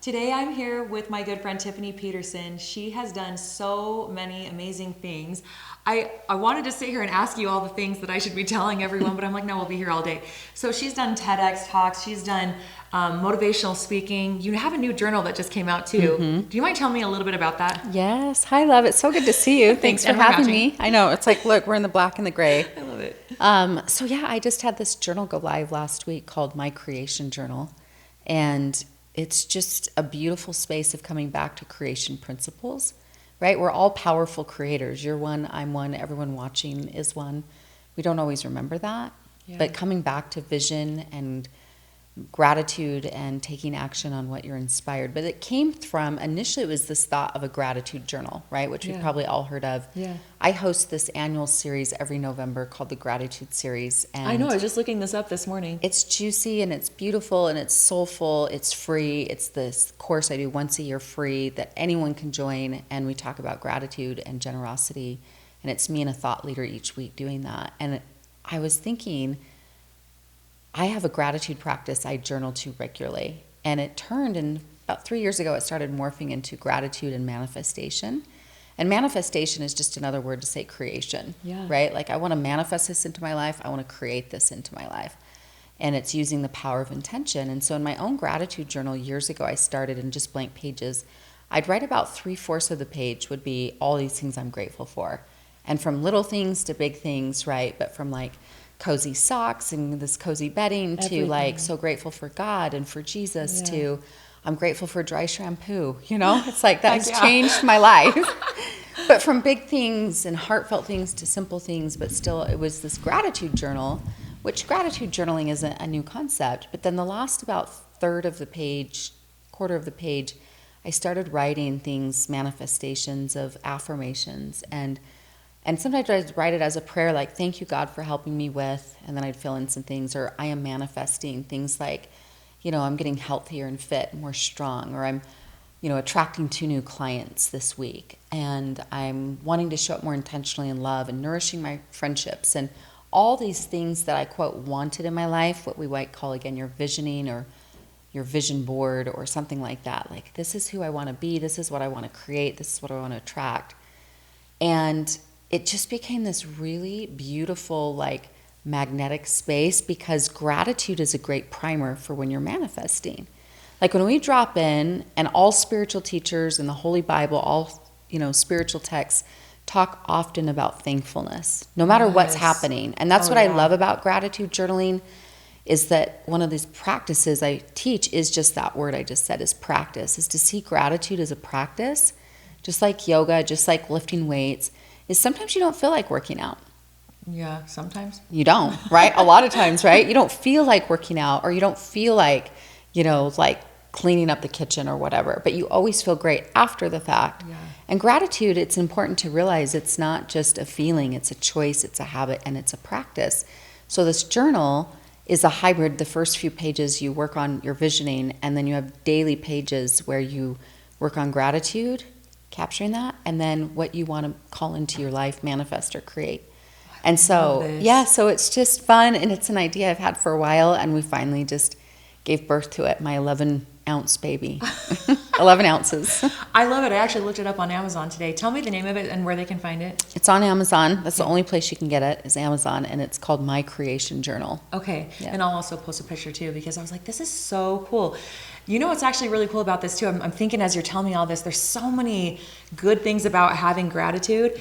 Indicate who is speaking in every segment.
Speaker 1: Today I'm here with my good friend Tiffany Peterson. She has done so many amazing things. I wanted to sit here and ask you all the things that I should be telling everyone, but I'm like, no, we'll be here all day. So she's done TEDx talks. She's done motivational speaking. You have a new journal that just came out too. Do you mind telling me a little bit about that?
Speaker 2: Yes. Hi, love. It's so good to see you. Thanks for
Speaker 1: And we're
Speaker 2: having
Speaker 1: matching.
Speaker 2: me. I know. It's like, look, we're in the black and the gray.
Speaker 1: I love it.
Speaker 2: So yeah, I just had this journal go live last week called My Creation Journal. And it's just a beautiful space of coming back to creation principles, right? We're all powerful creators. You're one, I'm one, everyone watching is one. We don't always remember that.
Speaker 1: Yeah.
Speaker 2: But coming back to vision and gratitude and taking action on what you're inspired. But it came from, initially it was this thought of a gratitude journal, right? Which we've probably all heard of.
Speaker 1: Yeah.
Speaker 2: I host this annual series every November called the Gratitude Series. And
Speaker 1: I know, I was just looking this up this morning.
Speaker 2: it's juicy and it's beautiful and it's soulful. It's free. It's this course I do once a year free that anyone can join. And we talk about gratitude and generosity. And it's me and a thought leader each week doing that. And I was thinking, I have a gratitude practice I journal to regularly. And it turned, and about 3 years ago, it started morphing into gratitude and manifestation. And manifestation is just another word to say creation, right? Like I want to manifest this into my life. I want to create this into my life. And it's using the power of intention. And so in my own gratitude journal years ago, I started in just blank pages. I'd write about 3/4 of the page would be all these things I'm grateful for. And from little things to big things, right? But from like cozy socks and this cozy bedding to like so grateful for God and for Jesus to I'm grateful for dry shampoo, you know? It's like that has changed my life. But from big things and heartfelt things to simple things, but still it was this gratitude journal, which gratitude journaling isn't a new concept. But then the last about third of the page, quarter of the page, I started writing things, manifestations of affirmations. And sometimes I'd write it as a prayer, like, thank you, God, for helping me with, and then I'd fill in some things, or I am manifesting things like, you know, I'm getting healthier and fit, more strong, or I'm, you know, attracting 2 new clients this week, and I'm wanting to show up more intentionally in love and nourishing my friendships, and all these things that I, quote, wanted in my life, what we might call, again, your visioning or your vision board or something like that. Like, this is who I want to be, this is what I want to create, this is what I want to attract. And it just became this really beautiful, like, magnetic space because gratitude is a great primer for when you're manifesting. Like when we drop in, and all spiritual teachers and the Holy Bible, all, you know, spiritual texts talk often about thankfulness, no matter what's happening. And that's what I love about gratitude journaling is that one of these practices I teach is just that word I just said is practice, is to see gratitude as a practice, just like yoga, just like lifting weights, is sometimes you don't feel like working out.
Speaker 1: Yeah, sometimes.
Speaker 2: You don't, right? A lot of times, right? You don't feel like working out or you don't feel like, you know, like cleaning up the kitchen or whatever, but you always feel great after the fact.
Speaker 1: Yeah.
Speaker 2: And gratitude, it's important to realize it's not just a feeling, it's a choice, it's a habit, and it's a practice. So this journal is a hybrid. The first few pages you work on your visioning, and then you have daily pages where you work on gratitude, capturing that, and then what you want to call into your life, manifest or create. And so, yeah, so it's just fun, and it's an idea I've had for a while, and we finally just gave birth to it, my 11-ounce baby. 11 ounces.
Speaker 1: I love it. I actually looked it up on Amazon today. Tell me the name of it and where they can find it.
Speaker 2: It's on Amazon. That's the only place you can get it is Amazon, and it's called My Creation Journal.
Speaker 1: Okay,
Speaker 2: Yeah.
Speaker 1: and I'll also post a picture too because I was like, this is so cool. You know what's actually really cool about this too? I'm thinking as you're telling me all this, there's so many good things about having gratitude.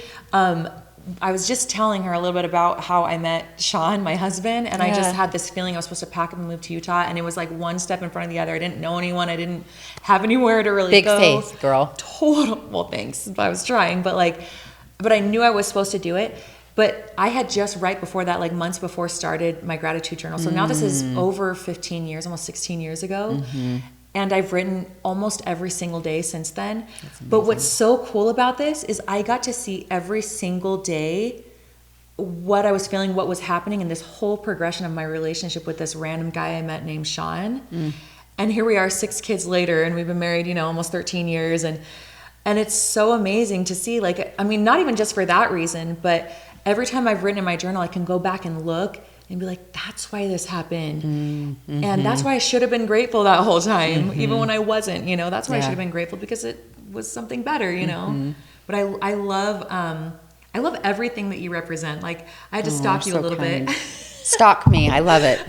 Speaker 1: I was just telling her a little bit about how I met Sean, my husband, and I just had this feeling I was supposed to pack up and move to Utah, and it was like one step in front of the other. I didn't know anyone. I didn't have anywhere to really go.
Speaker 2: Big faith, girl.
Speaker 1: Total. Well, thanks. I was trying, but I knew I was supposed to do it. But I had just right before that, like months before, started my gratitude journal. So now this is over 15 years, almost 16 years ago. Mm-hmm. And I've written almost every single day since then. But what's so cool about this is I got to see every single day what I was feeling, what was happening, and this whole progression of my relationship with this random guy I met named Sean. And here we are 6 kids later, and we've been married, you know, almost 13 years. And it's so amazing to see, like, I mean, not even just for that reason, but every time I've written in my journal, I can go back and look and be like, that's why this happened. And that's why I should have been grateful that whole time, even when I wasn't, you know, that's why I should have been grateful, because it was something better, you know? But I love everything that you represent. Like, I had to stalk you a little bit.
Speaker 2: Stalk me. I love it.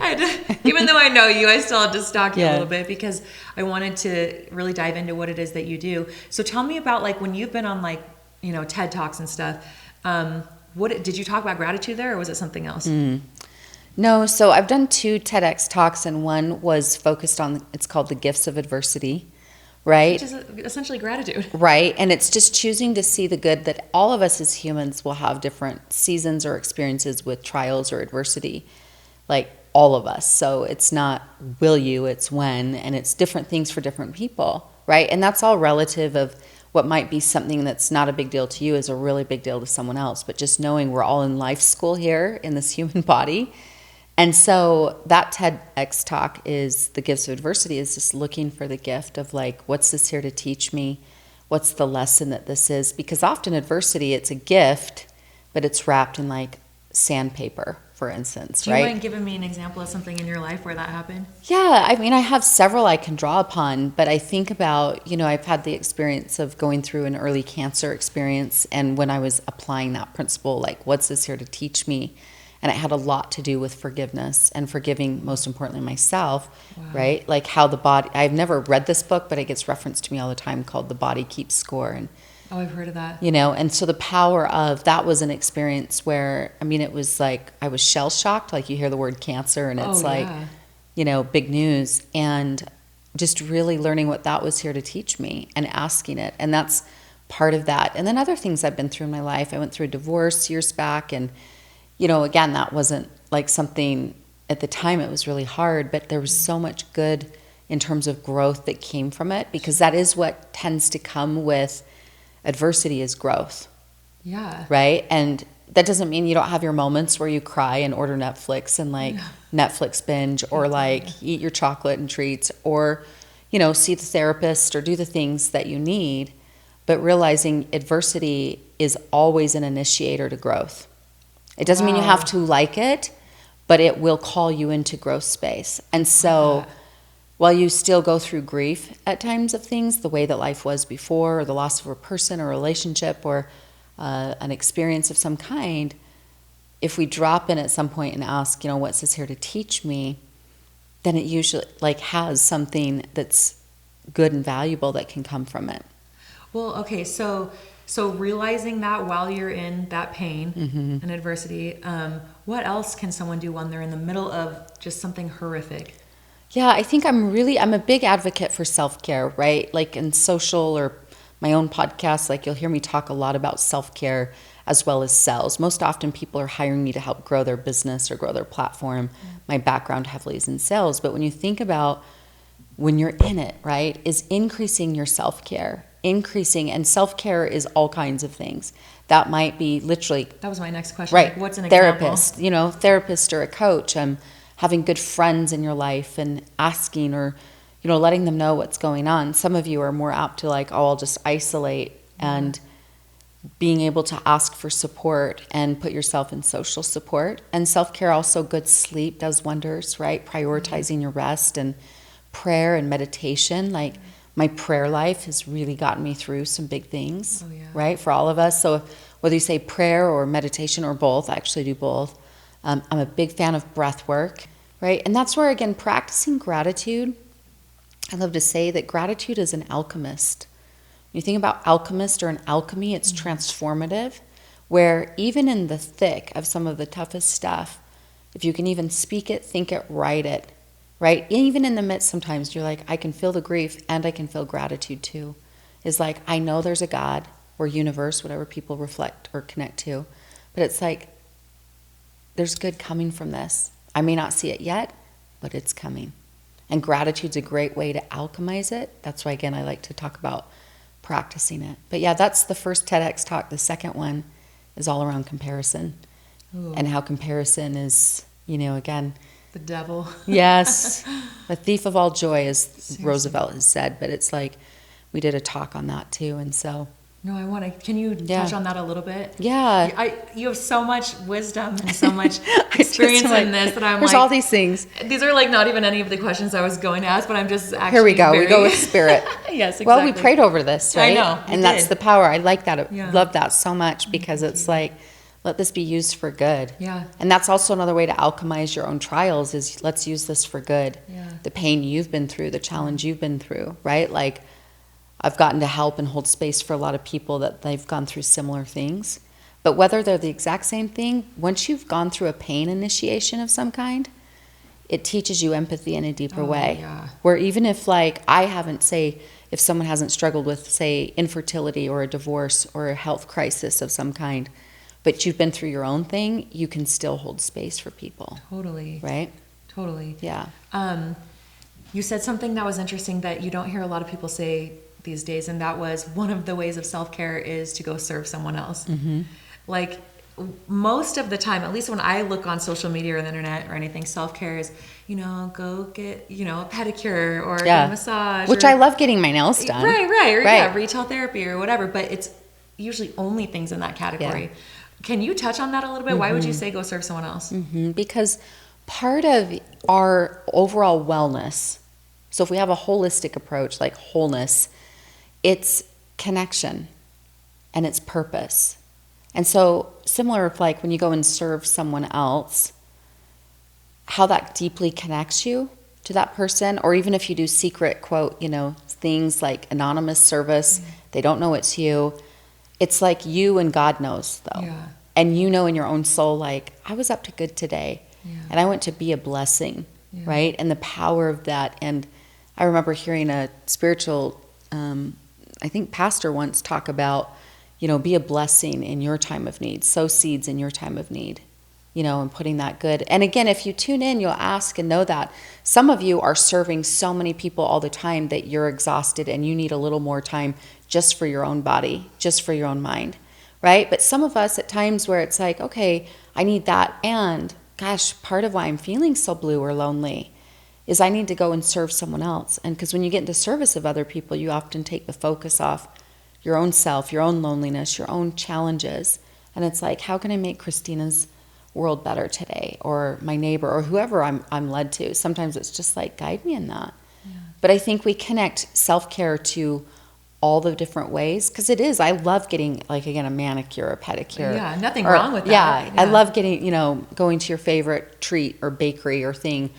Speaker 1: Even though I know you, I still had to stalk you a little bit, because I wanted to really dive into what it is that you do. So tell me about, like, when you've been on, like, you know, TED Talks and stuff, what did you talk about gratitude there, or was it something else?
Speaker 2: No, so I've done 2 TEDx talks, and one was focused on, it's called The Gifts of Adversity, right?
Speaker 1: Which is essentially gratitude.
Speaker 2: Right, and it's just choosing to see the good that all of us as humans will have different seasons or experiences with trials or adversity, like all of us. So it's not will you, it's when, and it's different things for different people, right? And that's all relative of what might be something that's not a big deal to you is a really big deal to someone else. But just knowing we're all in life school here in this human body. And so that TEDx talk is The Gifts of Adversity, is just looking for the gift of, like, what's this here to teach me? What's the lesson that this is? Because often adversity, it's a gift, but it's wrapped in, like, sandpaper, for instance,
Speaker 1: Do you mind giving me an example of something in your life where that happened?
Speaker 2: Yeah, I mean, I have several I can draw upon, but I think about, you know, I've had the experience of going through an early cancer experience, and when I was applying that principle, like, what's this here to teach me? And it had a lot to do with forgiveness and forgiving, most importantly, myself, right? Like how the body, I've never read this book, but it gets referenced to me all the time, called The Body Keeps Score. And
Speaker 1: oh, I've heard of that.
Speaker 2: You know, and so the power of that was an experience where, I mean, it was like I was shell shocked, like you hear the word cancer and it's you know, big news. And just really learning what that was here to teach me and asking it. And that's part of that. And then other things I've been through in my life. I went through a divorce years back, and you know, again, that wasn't like something at the time, it was really hard, but there was so much good in terms of growth that came from it, because that is what tends to come with adversity, is growth.
Speaker 1: Yeah.
Speaker 2: Right? And that doesn't mean you don't have your moments where you cry and order Netflix and like Netflix binge, or like eat your chocolate and treats, or, you know, see the therapist or do the things that you need, but realizing adversity is always an initiator to growth. It doesn't mean you have to like it, but it will call you into growth space. And so while you still go through grief at times of things, the way that life was before, or the loss of a person or relationship, or an experience of some kind, if we drop in at some point and ask, you know, what's this here to teach me, then it usually like has something that's good and valuable that can come from it.
Speaker 1: Well, okay, so realizing that while you're in that pain and adversity, what else can someone do when they're in the middle of just something horrific?
Speaker 2: Yeah, I think I'm a big advocate for self-care, right? Like in social or my own podcast, like you'll hear me talk a lot about self-care as well as sales. Most often people are hiring me to help grow their business or grow their platform. My background heavily is in sales, but when you think about when you're in it, right, is increasing your self-care. And self-care is all kinds of things. That might be literally...
Speaker 1: That was my next question.
Speaker 2: Right.
Speaker 1: Like, what's an
Speaker 2: therapist,
Speaker 1: example?
Speaker 2: you know, therapist or a coach, having good friends in your life and asking, or, you know, letting them know what's going on. Some of you are more apt to like, oh, I'll just isolate, and being able to ask for support and put yourself in social support. And self-care, also good sleep does wonders, right? Prioritizing your rest, and prayer and meditation, like... My prayer life has really gotten me through some big things, right, for all of us. So whether you say prayer or meditation or both, I actually do both. I'm a big fan of breath work, right? And that's where, again, practicing gratitude, I love to say that gratitude is an alchemist. When you think about alchemist or an alchemy, it's transformative, where even in the thick of some of the toughest stuff, if you can even speak it, think it, write it, right? Even in the midst, sometimes you're like, I can feel the grief and I can feel gratitude too. It's like, I know there's a God or universe, whatever people reflect or connect to, but it's like, there's good coming from this. I may not see it yet, but it's coming. And gratitude's a great way to alchemize it. That's why, again, I like to talk about practicing it. But yeah, that's the first TEDx talk. The second one is all around comparison. Ooh. And how comparison is, you know, again,
Speaker 1: the devil.
Speaker 2: Yes. The thief of all joy, as
Speaker 1: Seriously.
Speaker 2: Roosevelt has said. But it's like, we did a talk on that too. And so,
Speaker 1: No, I want to. Can you touch on that a little bit?
Speaker 2: Yeah.
Speaker 1: You have so much wisdom and so much experience in this that I'm
Speaker 2: there's all these things.
Speaker 1: These are like not even any of the questions I was going to ask, but I'm just actually.
Speaker 2: Here we go. We go with spirit.
Speaker 1: Yes, exactly.
Speaker 2: Well, we prayed over this, right?
Speaker 1: I know.
Speaker 2: And that's the power. I like that.
Speaker 1: Yeah.
Speaker 2: Love that so much because it's like, let this be used for good.
Speaker 1: Yeah.
Speaker 2: And that's also another way to alchemize your own trials is let's use this for good.
Speaker 1: Yeah.
Speaker 2: The pain you've been through, the challenge you've been through, right? Like, I've gotten to help and hold space for a lot of people that they've gone through similar things. But whether they're the exact same thing, once you've gone through a pain initiation of some kind, it teaches you empathy in a deeper way.
Speaker 1: Yeah.
Speaker 2: Where even if like I haven't, say, if someone hasn't struggled with, say, infertility or a divorce or a health crisis of some kind, but you've been through your own thing, you can still hold space for people.
Speaker 1: Totally.
Speaker 2: Right?
Speaker 1: Totally.
Speaker 2: Yeah.
Speaker 1: You said something that was interesting that you don't hear a lot of people say these days, and that was one of the ways of self-care is to go serve someone else.
Speaker 2: Mm-hmm.
Speaker 1: Like most of the time, at least when I look on social media or the internet or anything, self-care is, go get, a pedicure or get a massage.
Speaker 2: Which I love getting my nails done.
Speaker 1: Right. Or yeah, retail therapy or whatever, but it's usually only things in that category. Yeah. Can you touch on that a little bit? Mm-hmm. Why would you say go serve someone else?
Speaker 2: Mm-hmm. Because part of our overall wellness, so if we have a holistic approach, like wholeness, it's connection and it's purpose. And so similar like when you go and serve someone else, how that deeply connects you to that person, or even if you do secret quote, things like anonymous service, they don't know it's you. It's like you and God knows though.
Speaker 1: Yeah.
Speaker 2: And in your own soul, like I was up to good today and I went to be a blessing, right? And the power of that. And I remember hearing a spiritual, I think pastor once talk about, be a blessing in your time of need, sow seeds in your time of need, and putting that good. And again, if you tune in, you'll ask and know that some of you are serving so many people all the time that you're exhausted and you need a little more time just for your own body, just for your own mind, right? But some of us at times where it's like, okay, I need that. And gosh, part of why I'm feeling so blue or lonely is I need to go and serve someone else. And because when you get into service of other people, you often take the focus off your own self, your own loneliness, your own challenges. And it's like, how can I make Christina's world better today? Or my neighbor, or whoever I'm led to. Sometimes it's just like, guide me in that. Yeah. But I think we connect self-care to all the different ways, because it is. I love getting, like, again, a manicure, a pedicure.
Speaker 1: Yeah, nothing wrong with that.
Speaker 2: Yeah, I love getting, going to your favorite treat or bakery or thing.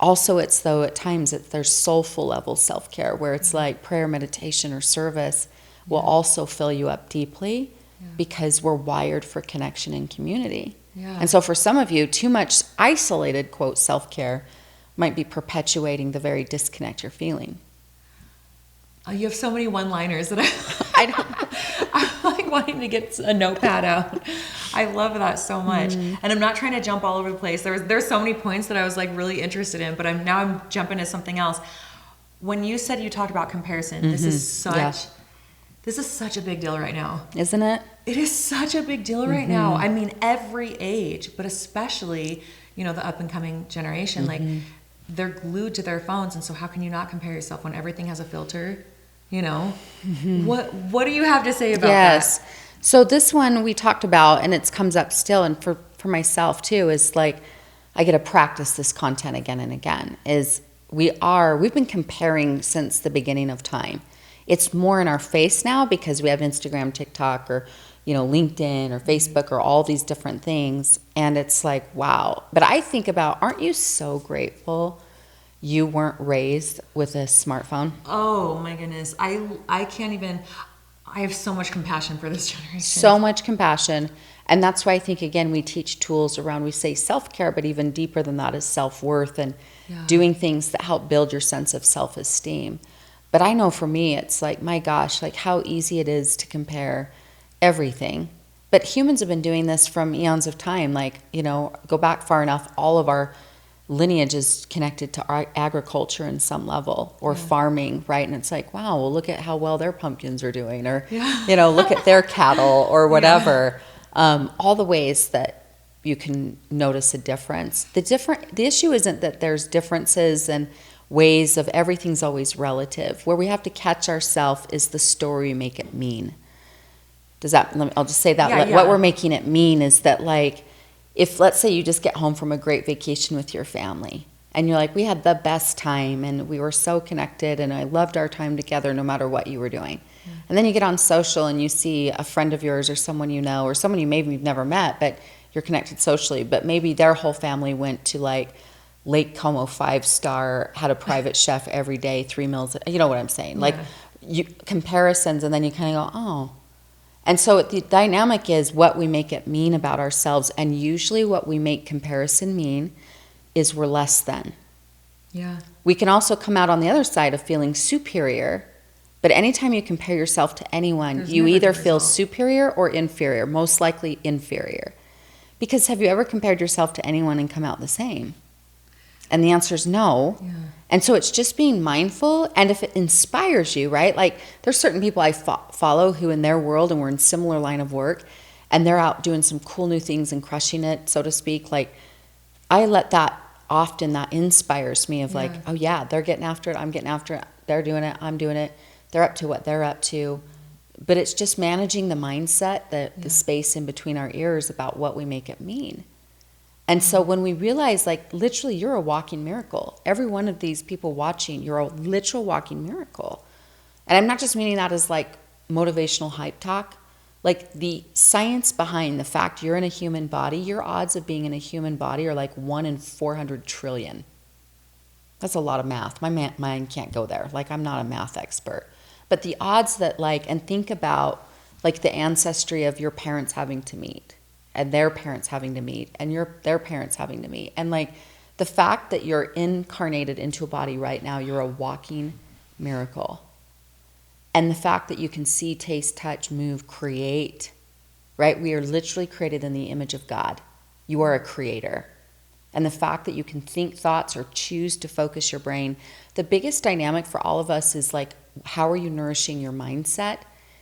Speaker 2: Also, it's though at times there's soulful level self-care where it's like prayer, meditation, or service will also fill you up deeply because we're wired for connection and community. Yeah. And so for some of you, too much isolated, quote, self-care might be perpetuating the very disconnect you're feeling.
Speaker 1: You have so many one-liners that I'm like wanting to get a notepad out. I love that so much. And I'm not trying to jump all over the place. There's so many points that I was like really interested in, but I'm jumping to something else. When you said you talked about comparison, this is such a big deal right now.
Speaker 2: Isn't it?
Speaker 1: It is such a big deal right now. I mean, every age, but especially, the up and coming generation, like they're glued to their phones. And so how can you not compare yourself when everything has a filter? What do you have to say about that?
Speaker 2: So this one we talked about, and it comes up still, and for myself too, is like I get to practice this content again and again. We've been comparing since the beginning of time. It's more in our face now because we have Instagram, TikTok, or LinkedIn or Facebook or all these different things, and it's like, wow. But I think about, aren't you so grateful you weren't raised with a smartphone?
Speaker 1: Oh my goodness. I can't even, I have so much compassion for this generation.
Speaker 2: So much compassion. And that's why I think, again, we teach tools around, we say self-care, but even deeper than that is self-worth and doing things that help build your sense of self-esteem. But I know for me, it's like, my gosh, like how easy it is to compare everything. But humans have been doing this from eons of time. Like, go back far enough, all of our lineage is connected to our agriculture in some level, or farming, right? And it's like, wow, well, look at how well their pumpkins are doing, or look at their cattle or whatever. All the ways that you can notice a difference. The issue isn't that there's differences and ways of everything's always relative. Where we have to catch ourselves is the story we make it mean. I'll just say that.
Speaker 1: Yeah.
Speaker 2: What we're making it mean is that, like, if let's say you just get home from a great vacation with your family and you're like, we had the best time and we were so connected and I loved our time together no matter what you were doing. And then you get on social and you see a friend of yours or someone you know or someone you maybe you've never met, but you're connected socially, but maybe their whole family went to like Lake Como 5-star, had a private chef every day, 3 meals. You know what I'm saying? Like comparisons, and then you kind of go, oh. And so the dynamic is what we make it mean about ourselves. And usually what we make comparison mean is we're less than.
Speaker 1: Yeah.
Speaker 2: We can also come out on the other side of feeling superior. But anytime you compare yourself to anyone, you either feel superior or inferior, most likely inferior. Because have you ever compared yourself to anyone and come out the same? And the answer is no. Yeah. And so it's just being mindful. And if it inspires you, right? Like there's certain people I follow who in their world, and we're in similar line of work, and they're out doing some cool new things and crushing it, so to speak. Like I let that inspires me of like, oh yeah, they're getting after it. I'm getting after it. They're doing it. I'm doing it. They're up to what they're up to. But it's just managing the mindset, the space in between our ears about what we make it mean. And so when we realize, like, literally, you're a walking miracle. Every one of these people watching, you're a literal walking miracle. And I'm not just meaning that as, like, motivational hype talk. Like, the science behind the fact you're in a human body, your odds of being in a human body are, like, 1 in 400 trillion. That's a lot of math. My mind can't go there. Like, I'm not a math expert. But the odds that, like, and think about, like, the ancestry of your parents having to meet, and their parents having to meet, and their parents having to meet. And like the fact that you're incarnated into a body right now, you're a walking miracle. And the fact that you can see, taste, touch, move, create, right? We are literally created in the image of God. You are a creator. And the fact that you can think thoughts or choose to focus your brain, the biggest dynamic for all of us is like, how are you nourishing your mindset?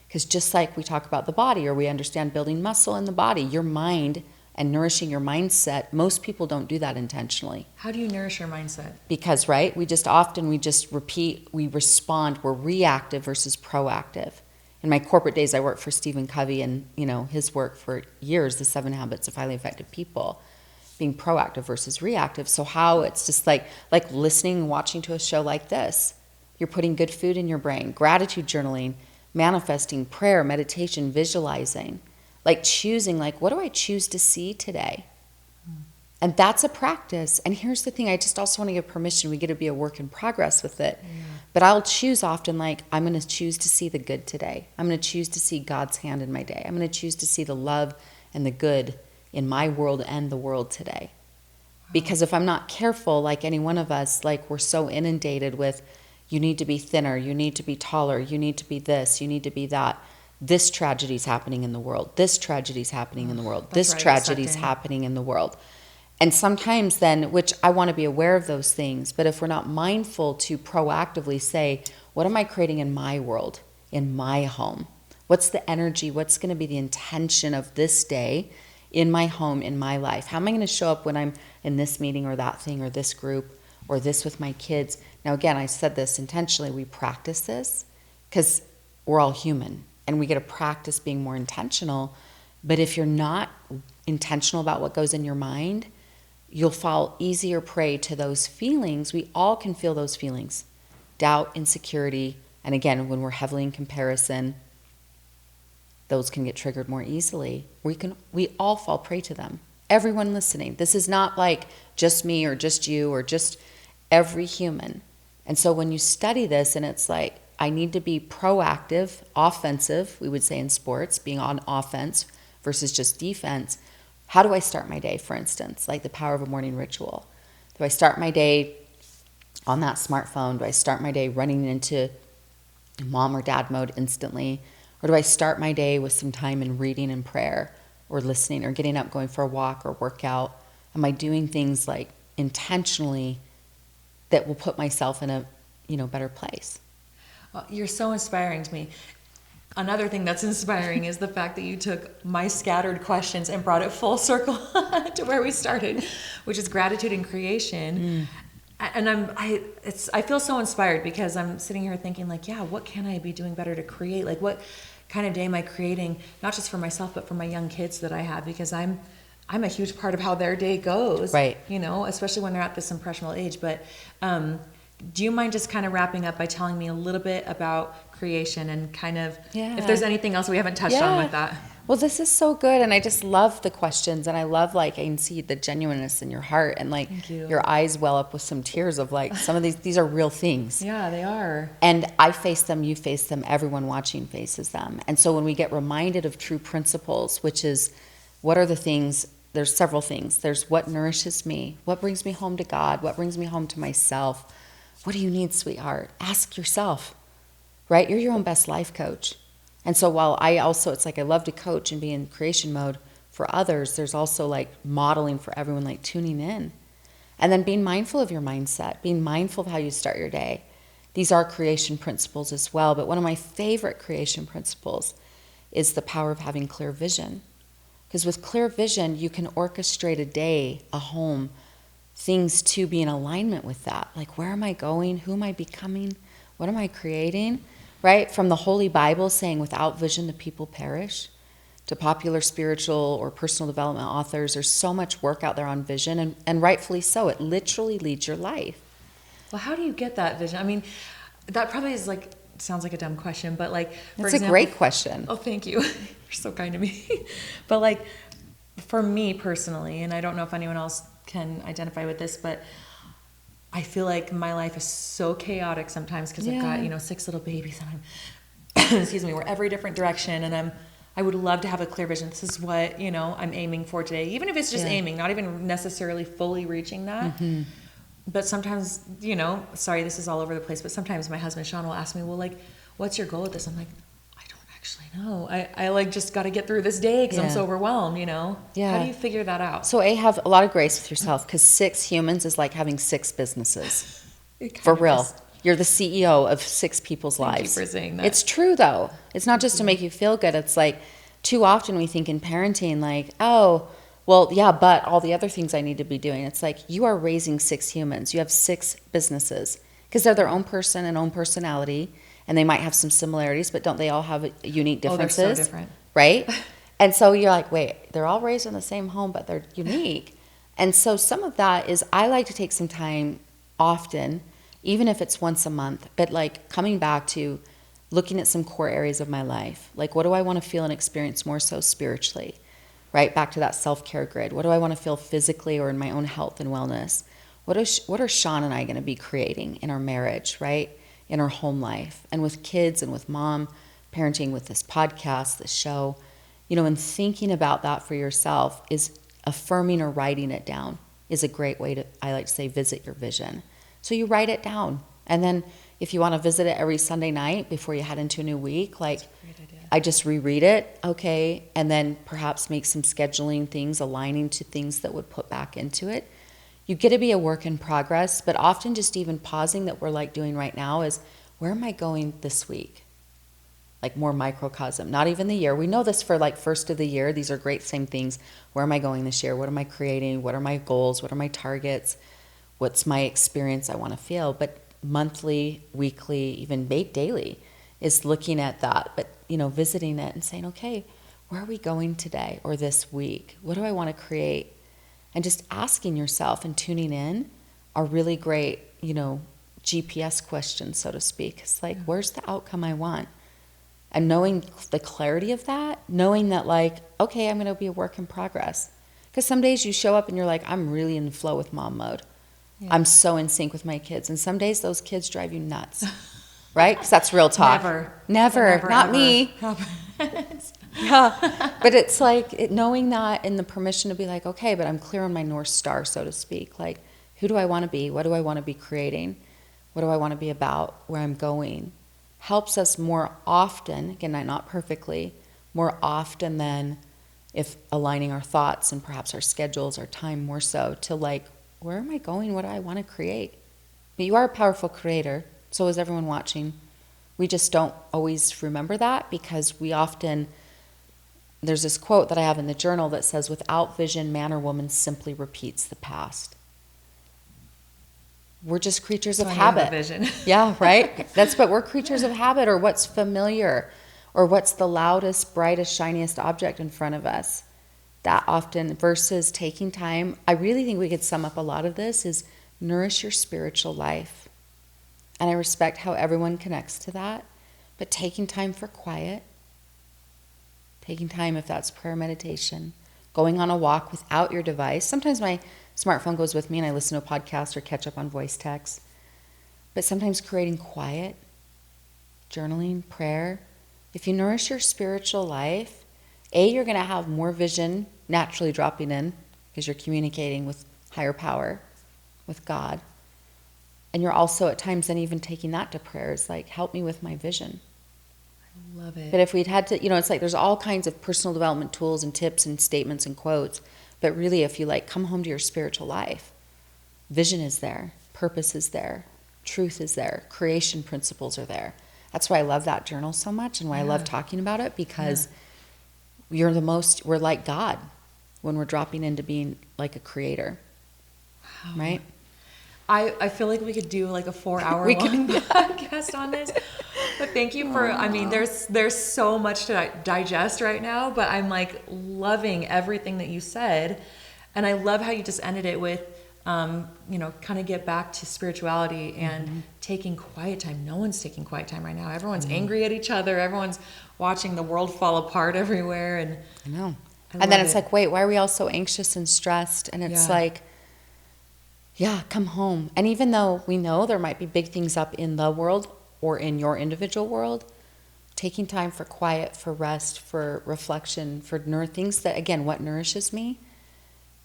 Speaker 2: Because just like we talk about the body, or we understand building muscle in the body, your mind and nourishing your mindset, most people don't do that intentionally.
Speaker 1: How do you nourish your mindset?
Speaker 2: Because, right, we just repeat, we respond, we're reactive versus proactive. In my corporate days, I worked for Stephen Covey and, you know, his work for years, The 7 Habits of Highly Effective People, being proactive versus reactive. So how it's just like listening and watching to a show like this. You're putting good food in your brain, gratitude journaling, manifesting, prayer, meditation, visualizing, like choosing, like, what do I choose to see today? And that's a practice. And here's the thing, I just also want to give permission. We get to be a work in progress with it. But I'll choose often, like, I'm going to choose to see the good today. I'm going to choose to see God's hand in my day. I'm going to choose to see the love and the good in my world and the world today. Because if I'm not careful, like any one of us, like we're so inundated with, you need to be thinner, you need to be taller, you need to be this, you need to be that. This tragedy is happening in the world. This tragedy is happening in the world. This tragedy is happening in the world. And sometimes then, which I want to be aware of those things, but if we're not mindful to proactively say, what am I creating in my world, in my home? What's the energy? What's going to be the intention of this day in my home, in my life? How am I going to show up when I'm in this meeting or that thing or this group or this with my kids? Now, again, I said this intentionally. We practice this because we're all human and we get to practice being more intentional. But if you're not intentional about what goes in your mind, you'll fall easier prey to those feelings. We all can feel those feelings. Doubt, insecurity, and again, when we're heavily in comparison, those can get triggered more easily. We all fall prey to them. Everyone listening. This is not like just me or just you or just every human. And so when you study this and it's like, I need to be proactive, offensive, we would say in sports, being on offense versus just defense. How do I start my day, for instance, like the power of a morning ritual? Do I start my day on that smartphone? Do I start my day running into mom or dad mode instantly? Or do I start my day with some time in reading and prayer or listening or getting up, going for a walk or workout? Am I doing things like intentionally that will put myself in a, better place?
Speaker 1: You're so inspiring to me. Another thing that's inspiring is the fact that you took my scattered questions and brought it full circle to where we started, which is gratitude and creation. I feel so inspired because I'm sitting here thinking like, yeah, what can I be doing better to create? Like what kind of day am I creating, not just for myself, but for my young kids that I have, because I'm a huge part of how their day goes,
Speaker 2: right?
Speaker 1: Especially when they're at this impressionable age. But do you mind just kind of wrapping up by telling me a little bit about creation and kind of if there's anything else we haven't touched on with that?
Speaker 2: Well, this is so good, and I just love the questions, and I love I can see the genuineness in your heart, and your eyes well up with some tears of some of these are real things.
Speaker 1: Yeah, they are.
Speaker 2: And I face them, you face them, everyone watching faces them. And so when we get reminded of true principles, which is what are the things, there's several things. There's what nourishes me, what brings me home to God, what brings me home to myself. What do you need, sweetheart? Ask yourself, right? You're your own best life coach. And so while I love to coach and be in creation mode for others, there's also modeling for everyone, tuning in. And then being mindful of your mindset, being mindful of how you start your day. These are creation principles as well, but one of my favorite creation principles is the power of having clear vision. Because with clear vision, you can orchestrate a day, a home, things to be in alignment with that. Where am I going? Who am I becoming? What am I creating? Right? From the Holy Bible saying, without vision, the people perish, to popular spiritual or personal development authors, there's so much work out there on vision, and rightfully so. It literally leads your life.
Speaker 1: Well, how do you get that vision? I mean, that probably is sounds like a dumb question, but
Speaker 2: it's a great question.
Speaker 1: Oh, thank you. You're so kind to me. But for me personally, and I don't know if anyone else can identify with this, but I feel like my life is so chaotic sometimes because I've got, 6 little babies, and I'm, excuse me, we're every different direction, and I would love to have a clear vision. This is what, I'm aiming for today, even if it's just aiming, not even necessarily fully reaching that. Mm-hmm. But sometimes, sorry, this is all over the place, but sometimes my husband, Sean, will ask me, well, what's your goal with this? I'm like, I don't actually know. I just got to get through this day because I'm so overwhelmed, Yeah. How do you figure that out?
Speaker 2: So have a lot of grace with yourself, because 6 humans is like having 6 businesses. For real. Is. You're the CEO of 6 people's lives.
Speaker 1: Thank you for saying that.
Speaker 2: It's true, though. It's not just to make you feel good. It's too often we think in parenting, oh, well, yeah, but all the other things I need to be doing. It's you are raising 6 humans. You have 6 businesses, because they're their own person and own personality, and they might have some similarities, but don't they all have unique differences?
Speaker 1: Oh, they're so different.
Speaker 2: Right? And so you're wait, they're all raised in the same home, but they're unique. And so some of that is I like to take some time often, even if it's once a month, but coming back to looking at some core areas of my life. What do I want to feel and experience more so spiritually? Right? Back to that self-care grid. What do I want to feel physically or in my own health and wellness? What are Sean and I going to be creating in our marriage, right? In our home life, and with kids and with mom, parenting, with this podcast, this show, and thinking about that for yourself is affirming or writing it down is a great way to, I like to say, visit your vision. So you write it down. And then if you want to visit it every Sunday night before you head into a new week, I just reread it, okay, and then perhaps make some scheduling things, aligning to things that would put back into it. You get to be a work in progress, but often just even pausing that we're doing right now is, where am I going this week? More microcosm, not even the year. We know this for first of the year. These are great same things. Where am I going this year? What am I creating? What are my goals? What are my targets? What's my experience I want to feel? But monthly, weekly, even daily is looking at that, but visiting it and saying, okay, where are we going today or this week? What do I want to create? And just asking yourself and tuning in are really great, GPS questions, so to speak. It's where's the outcome I want? And knowing the clarity of that, knowing that okay, I'm going to be a work in progress. Because some days you show up and you're I'm really in flow with mom mode. Yeah. I'm so in sync with my kids. And some days those kids drive you nuts. Right? Because that's real talk. Never. Not ever. Me. Yeah. But it's knowing that and the permission to be okay, but I'm clear on my North Star, so to speak. Who do I want to be? What do I want to be creating? What do I want to be about? Where I'm going? Helps us more often, again, not perfectly, more often than if aligning our thoughts and perhaps our schedules, our time more so to where am I going? What do I want to create? But you are a powerful creator. So is everyone watching. We just don't always remember that because we often, there's this quote that I have in the journal that says, without vision, man or woman simply repeats the past. we're just creatures of
Speaker 1: So I have a
Speaker 2: habit.
Speaker 1: vision.
Speaker 2: Yeah, right? But we're creatures of habit, or what's familiar, or what's the loudest, brightest, shiniest object in front of us. That often, versus taking time. I really think we could sum up a lot of this is nourish your spiritual life. And I respect how everyone connects to that. But taking time for quiet, taking time, if that's prayer, meditation, going on a walk without your device. Sometimes my smartphone goes with me and I listen to a podcast or catch up on voice text. But sometimes creating quiet, journaling, prayer. If you nourish your spiritual life, you're going to have more vision naturally dropping in because you're communicating with higher power, with God. And you're also at times then even taking that to prayer. It's like, help me with my vision.
Speaker 1: I love it.
Speaker 2: But if we'd had to, it's like there's all kinds of personal development tools and tips and statements and quotes. But really, if you come home to your spiritual life, vision is there, purpose is there, truth is there, creation principles are there. That's why I love that journal so much and why I love talking about it, because we're like God when we're dropping into being like a creator. Wow. Right?
Speaker 1: I feel like we could do like a 4-hour long podcast on this. But thank you for, there's so much to digest right now, but I'm like loving everything that you said. And I love how you just ended it with, kind of get back to spirituality and taking quiet time. No one's taking quiet time right now. Everyone's angry at each other. Everyone's watching the world fall apart everywhere. And
Speaker 2: I know. And then it's like, wait, why are we all so anxious and stressed? And it's like, come home. And even though we know there might be big things up in the world or in your individual world, taking time for quiet, for rest, for reflection, for things that, again, what nourishes me,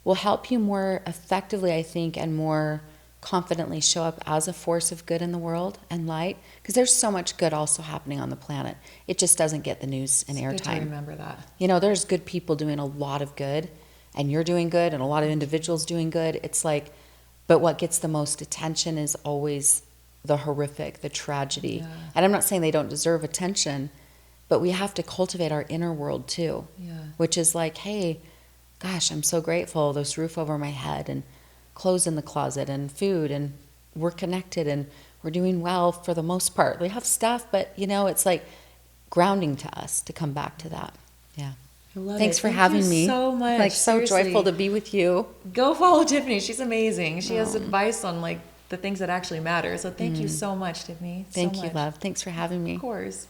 Speaker 2: will help you more effectively, I think, and more confidently show up as a force of good in the world and light. Because there's so much good also happening on the planet. It just doesn't get the news and airtime. Good to
Speaker 1: remember that.
Speaker 2: There's good people doing a lot of good, and you're doing good, and a lot of individuals doing good. It's like, but what gets the most attention is always the horrific, the tragedy. Yeah. And I'm not saying they don't deserve attention, but we have to cultivate our inner world too, which is like, hey, gosh, I'm so grateful. There's roof over my head and clothes in the closet and food, and we're connected and we're doing well for the most part. We have stuff, but it's like grounding to us to come back to that. Yeah. Thanks for having me.
Speaker 1: So much.
Speaker 2: Like, so joyful to be with you.
Speaker 1: Go follow Tiffany. She's amazing. She has advice on the things that actually matter. So thank you so much, Tiffany.
Speaker 2: Thank you, love. Thanks for having me.
Speaker 1: Of course.